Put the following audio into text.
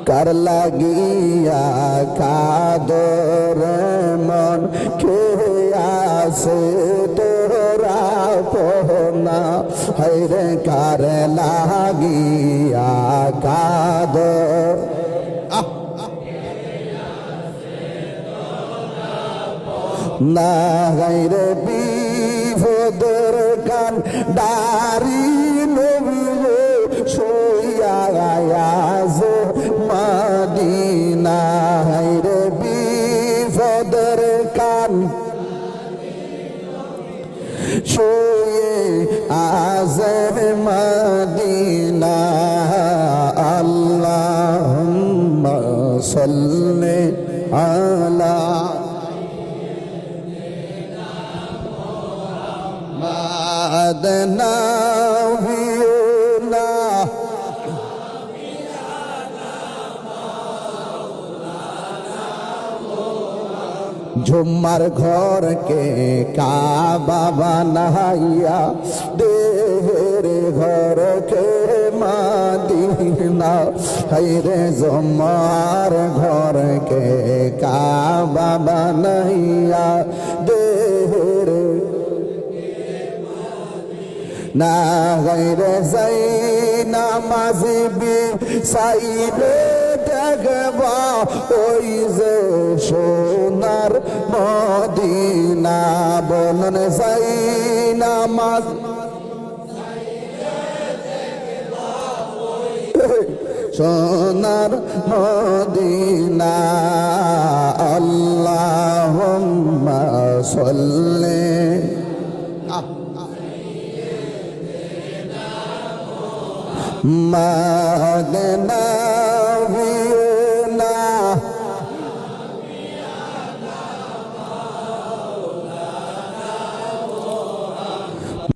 কার লাগিয়া কাদর মন কে আছে তোরা পোনা হায়রে কার লাগিয়া কাদর না গাইরে বিপদের কান দারি নবী শুইয়া আয়াজ মদিনা হায়রে বিপদের কান শুয়ে আজ মদিনা আল্লাহুম্মা সাল্লি আলা মাদনা ভিউনা ঝুম্মার ঘরকে কাবা বানাইয়া দেহের ঘরকে মদিনা হায়রে ঝুম্মার ঘরকে কাবা বানাইয়া দেহের না গায়রে যাই নামাজি বি সাইলে দেখবা ওই যে সোনার মদিনা বলন যাই নামাজ সোনার মদিনা আল্লাহুম্মা সাল্লি মদিনা